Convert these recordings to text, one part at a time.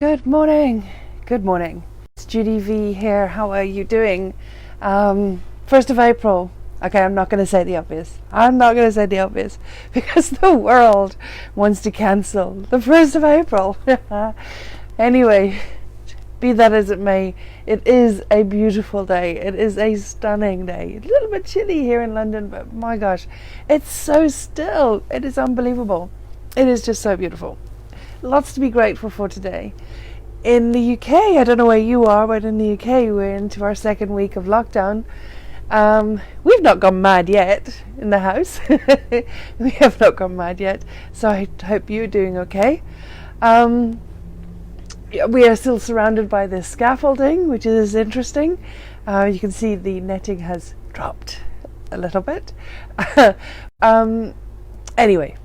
Good morning. Good morning. It's Judy V here. How are you doing? 1st of April. Okay, I'm not going to say the obvious. Because the world wants to cancel the 1st of April. Anyway, be that as it may, it is a beautiful day. It is a stunning day. A little bit chilly here in London, but my gosh, it's so still. It is unbelievable. It is just so beautiful. Lots to be grateful for today. In the UK, I don't know where you are, but in the UK we're into our second week of lockdown. We've not gone mad yet in the house. We have not gone mad yet, so I hope you're doing okay. We are still surrounded by this scaffolding, which is interesting. You can see the netting has dropped a little bit. Anyway,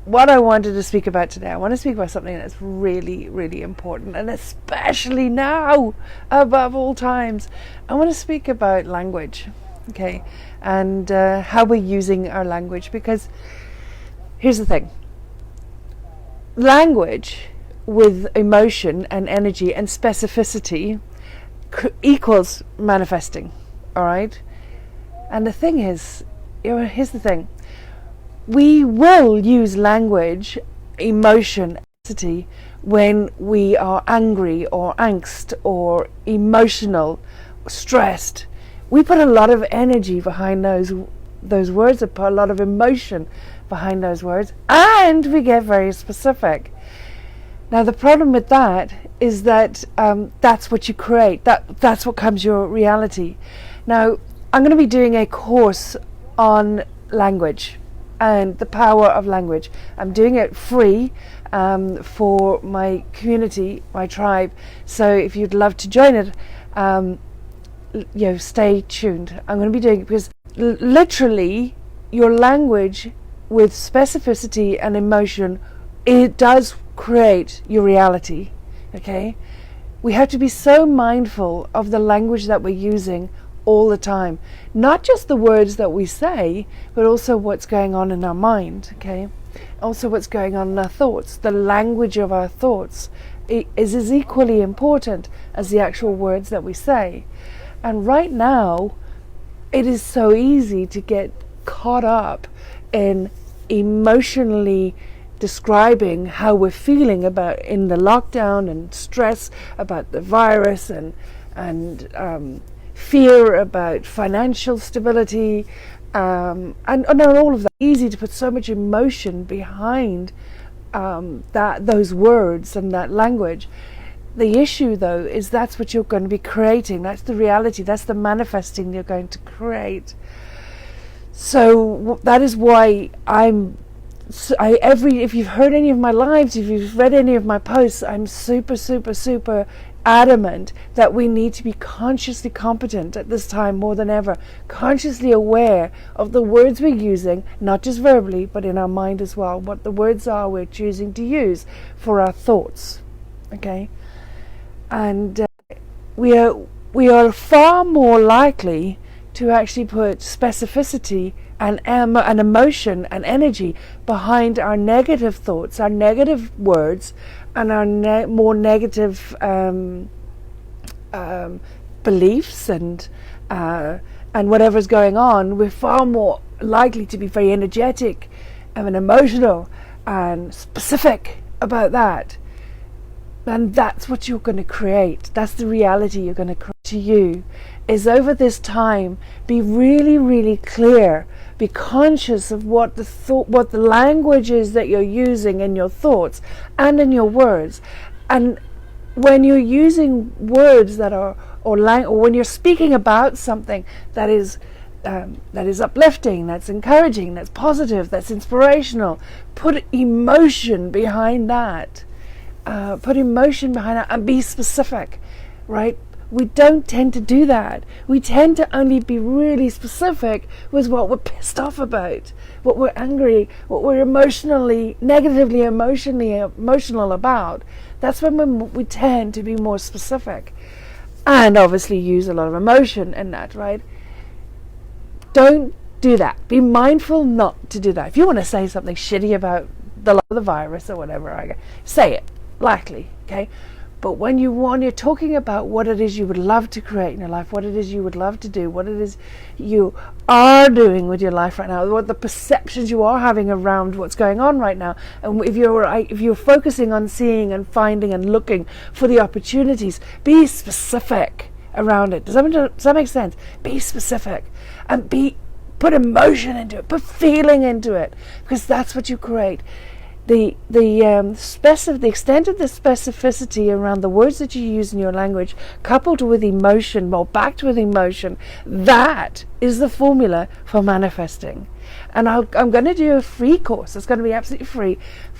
what I wanted to speak about today, I want to speak about something that's really, really important, and especially now, above all times. I want to speak about language, okay, and how we're using our language, because here's the thing. Language with emotion and energy and specificity equals manifesting, all right? And the thing is, here's the thing. We will use language, emotion, when we are angry or angst or emotional, stressed. We put a lot of energy behind those words, put a lot of emotion behind those words, and we get very specific. Now the problem with that is that that's what you create. That's what becomes your reality. Now I'm going to be doing a course on language and the power of language. I'm doing it free for my community, my tribe. So if you'd love to join it, stay tuned. I'm going to be doing it because literally your language with specificity and emotion, it does create your reality. Okay, we have to be so mindful of the language that we're using all the time, not just the words that we say, but also what's going on in our mind. Okay, also what's going on in our thoughts. The language of our thoughts is as equally important as the actual words that we say. And right now it is so easy to get caught up in emotionally describing how we're feeling about in the lockdown, and stress about the virus, and fear about financial stability, and all of that. Easy to put so much emotion behind those words and that language. The issue, though, is that's what you're going to be creating. That's the reality. That's the manifesting you're going to create. So that is why if you've heard any of my lives, if you've read any of my posts, I'm super, super, super adamant that we need to be consciously competent at this time more than ever, consciously aware of the words we're using, not just verbally, but in our mind as well, what the words are we're choosing to use for our thoughts. Okay, and we are far more likely to actually put specificity and emotion and energy behind our negative thoughts, our negative words, and our more negative beliefs and whatever's going on. We're far more likely to be very energetic and emotional and specific about that. And that's what you're going to create. That's the reality you're going to create to you. Is over this time, be really, really clear. Be conscious of what the language is that you're using in your thoughts and in your words. And when you're using words that are or when you're speaking about something that is uplifting, that's encouraging, that's positive, that's inspirational, put emotion behind that. And be specific, right? We don't tend to do that. We tend to only be really specific with what we're pissed off about, what we're angry, what we're negatively emotional about. That's when we tend to be more specific, and obviously use a lot of emotion in that, right? Don't do that. Be mindful not to do that. If you want to say something shitty about the virus or whatever, say it lightly, okay? But when you're talking about what it is you would love to create in your life, what it is you would love to do, what it is you are doing with your life right now, what the perceptions you are having around what's going on right now, and if you're focusing on seeing and finding and looking for the opportunities, be specific around it. Does that make sense? Be specific and put emotion into it, put feeling into it, because that's what you create. The extent of the specificity around the words that you use in your language, coupled with emotion, or backed with emotion, that is the formula for manifesting. And I'm going to do a free course. It's going to be absolutely free.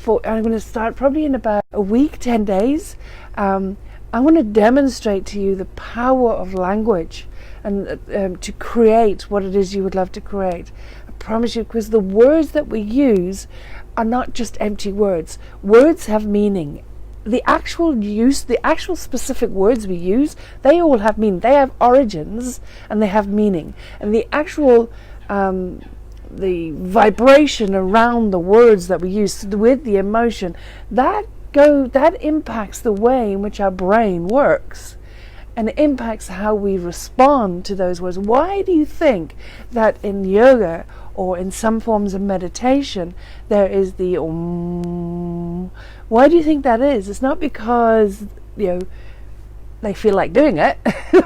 I'm going to start probably in about a week, 10 days. I'm going to demonstrate to you the power of language and to create what it is you would love to create. I promise you, because the words that we use are not just empty words. Words have meaning. The actual specific words we use, they all have meaning. They have origins and they have meaning. And the actual the vibration around the words that we use with the emotion, that impacts the way in which our brain works, and it impacts how we respond to those words. Why do you think that in yoga or in some forms of meditation there is the why do you think that is? It's not because they feel like doing it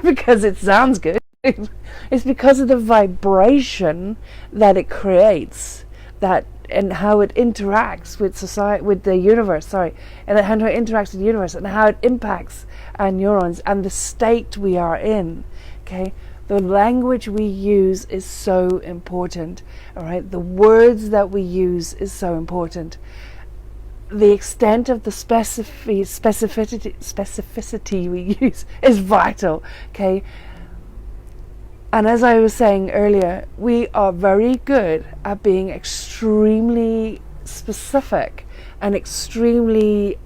because it sounds good. It's because of the vibration that it creates, and how it interacts with society, with the universe, and how it interacts with the universe, and how it impacts our neurons and the state we are in. Okay, the language we use is so important. All right, the words that we use is so important. The extent of the specificity we use is vital. Okay. And as I was saying earlier, we are very good at being extremely specific and extremely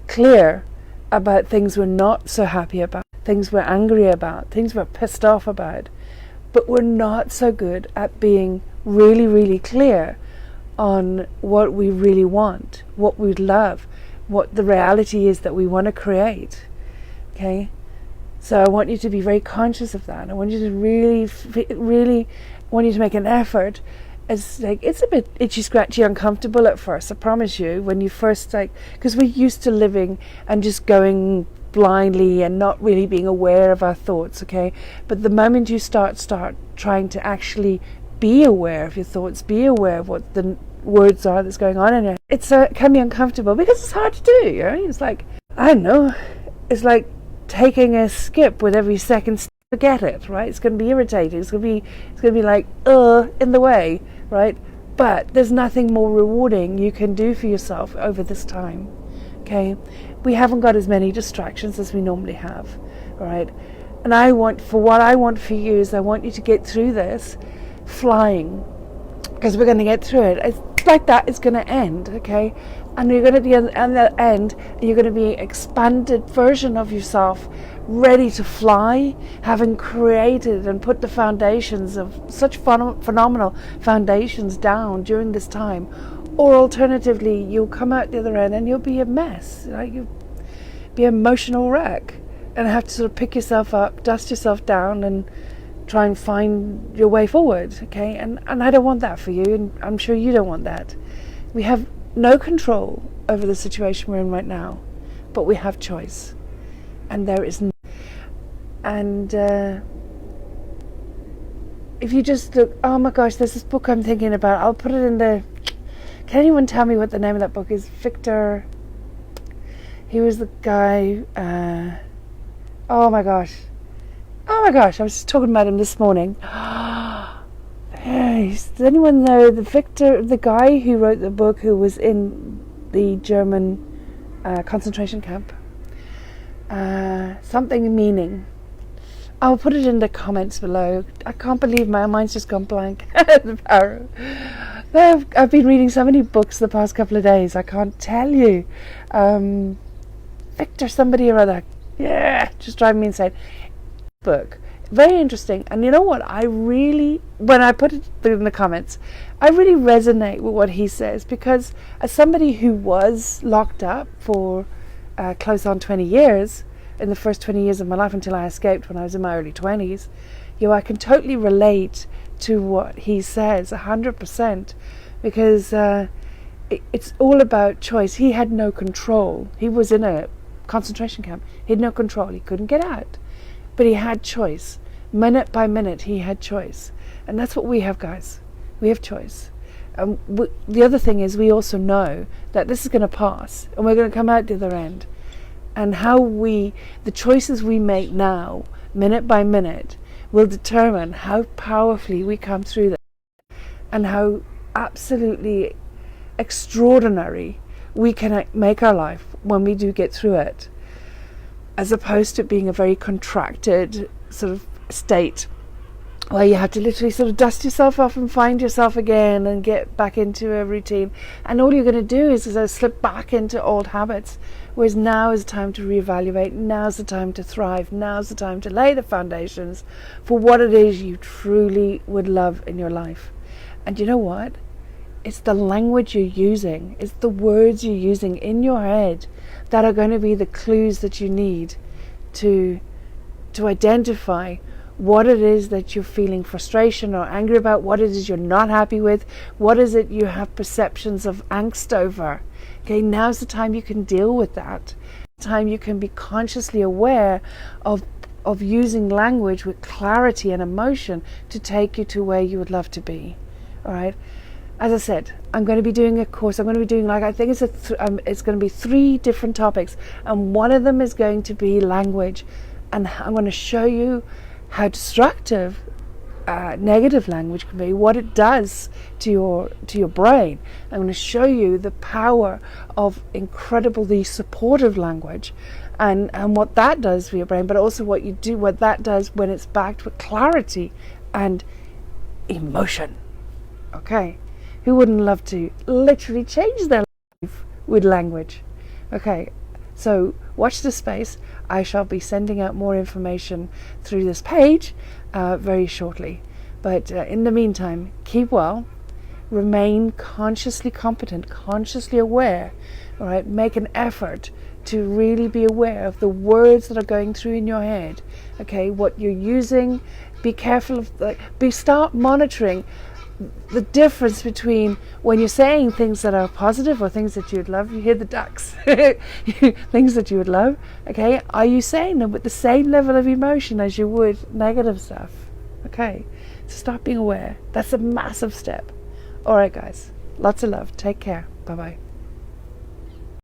clear about things we're not so happy about, things we're angry about, things we're pissed off about. But we're not so good at being really, really clear on what we really want, what we love, what the reality is that we want to create. Okay? So I want you to be very conscious of that. I want you to really want you to make an effort. It's a bit itchy, scratchy, uncomfortable at first, I promise you, when you first because we're used to living and just going blindly and not really being aware of our thoughts, okay? But the moment you start trying to actually be aware of your thoughts, be aware of what the words are that's going on in your head, it can be uncomfortable because it's hard to do, right? It's like, I don't know, it's like taking a skip with every second forget it, right? It's going to be irritating. It's going to be like in the way, right? But there's nothing more rewarding you can do for yourself over this time. Okay, we haven't got as many distractions as we normally have, all right? And I want for you is I want you to get through this flying, because we're going to get through it. It's like that. It's going to end, okay? And you're going to be at the end. You're going to be an expanded version of yourself, ready to fly, having created and put the foundations of such phenomenal foundations down during this time. Or alternatively, you'll come out the other end and you'll be a mess. You'll be an emotional wreck and have to sort of pick yourself up, dust yourself down, and try and find your way forward. Okay, and I don't want that for you, and I'm sure you don't want that. We have no control over the situation we're in right now, but we have choice, and there is and if you just look, oh my gosh, there's this book I'm thinking about, I'll put it in the, can anyone tell me what the name of that book is? Victor, he was the guy, oh my gosh, I was just talking about him this morning. Does anyone know the guy who wrote the book, who was in the German concentration camp? Something meaning. I'll put it in the comments below. I can't believe my mind's just gone blank. The power. I've been reading so many books the past couple of days. I can't tell you. Victor somebody or other. Yeah, just driving me insane. Book. Very interesting. And you know what? When I put it in the comments, I really resonate with what he says, because as somebody who was locked up for close on 20 years, in the first 20 years of my life until I escaped when I was in my early 20s, I can totally relate to what he says 100%, because it's all about choice. He had no control. He was in a concentration camp. He had no control. He couldn't get out, but he had choice. Minute by minute he had choice, and that's what we have, guys. We have choice. The other thing is, we also know that this is going to pass and we're going to come out the other end, and the choices we make now, minute by minute, will determine how powerfully we come through this, and how absolutely extraordinary we can make our life when we do get through it, as opposed to being a very contracted sort of state where you have to literally sort of dust yourself off and find yourself again and get back into a routine, and all you're going to do is slip back into old habits. Whereas now is the time to reevaluate, now's the time to thrive, now's the time to lay the foundations for what it is you truly would love in your life. And you know what? It's the language you're using, it's the words you're using in your head that are going to be the clues that you need to identify what it is that you're feeling frustration or angry about, what it is you're not happy with, what is it you have perceptions of angst over. Okay, now's the time you can deal with that. Time you can be consciously aware of using language with clarity and emotion to take you to where you would love to be. All right. As I said, I'm going to be doing a course. I'm going to be doing, I think it's going to be 3 different topics, and one of them is going to be language, and I'm going to show you how destructive negative language can be, what it does to your brain. I'm going to show you the power of incredibly supportive language, and what that does for your brain, but also what that does when it's backed with clarity and emotion. Okay, who wouldn't love to literally change their life with language? Okay, so watch this space. I shall be sending out more information through this page very shortly. But in the meantime, keep well, remain consciously competent, consciously aware. All right, make an effort to really be aware of the words that are going through in your head. Okay, what you're using. Be careful of start monitoring the difference between when you're saying things that are positive or things that you would love. You hear the ducks. Things that you would love. Okay, are you saying them with the same level of emotion as you would negative stuff? Okay, so start being aware. That's a massive step. All right, guys, lots of love. Take care. Bye bye.